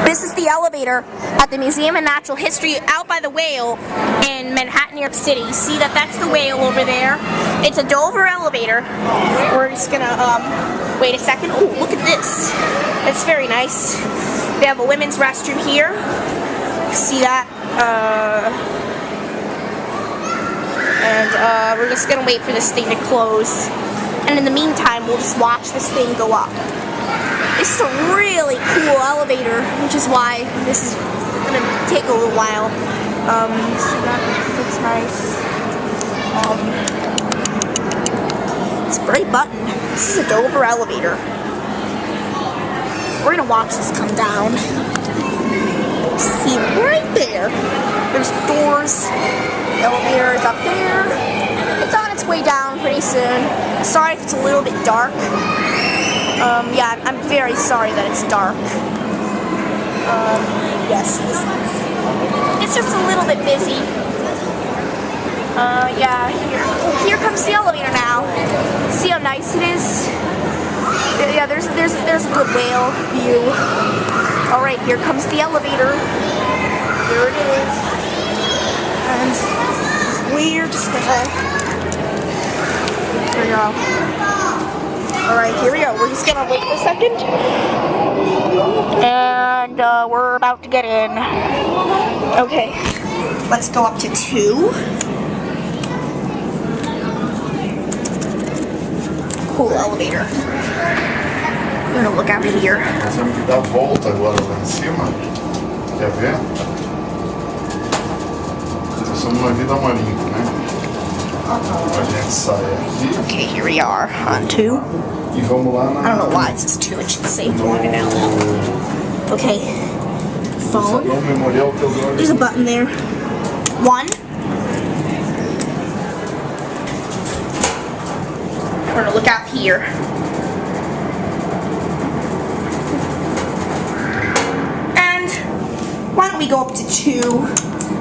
This is the elevator at the Museum of Natural History out by the whale in Manhattan, New York City. You see that's the whale over there. It's a Dover elevator. We're just gonna, wait a second. Oh, look at this. That's very nice. They have a women's restroom here. See that? And we're just gonna wait for this thing to close. And in the meantime, we'll just watch this thing go up. This is a really cool elevator, which is why this is gonna take a little while. See that? Looks nice. It's a great button. This is a Dover elevator. We're gonna watch this come down. See right there. There's doors. The elevator is up there. It's on its way down pretty soon. Sorry if it's a little bit dark. Yeah, I'm very sorry that it's dark. Yes, it's just a little bit busy. Yeah, here comes the elevator now. See how nice it is? Yeah, there's a good whale view. All right, here comes the elevator. There it is. And we're just gonna. Here we go. Alright, here we go. We're just gonna wait for a second. And we're about to get in. Okay. Let's go up to 2. Cool elevator. We're gonna look out here. Nós temos que dar a volta agora lá em cima. Quer ver? Nós somos uma vida marinha, né? A gente sai aqui. Okay, here we are on 2. E vamos lá na... I don't know why it says 2. It should say 1 and L. Okay. Phone. There's a button there. 1. We're gonna look out here. And why don't we go up to 2?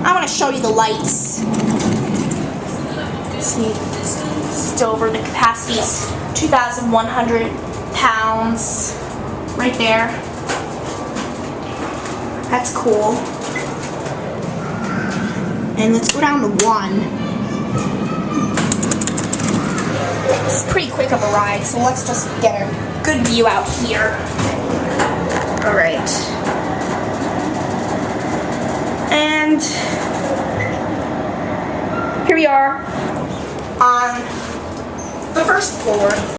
I want to show you the lights. See, still over the capacity is 2,100 pounds. Right there. That's cool. And let's go down to 1. It's pretty quick of a ride, so let's just get a good view out here. Alright. And here we are on the first floor.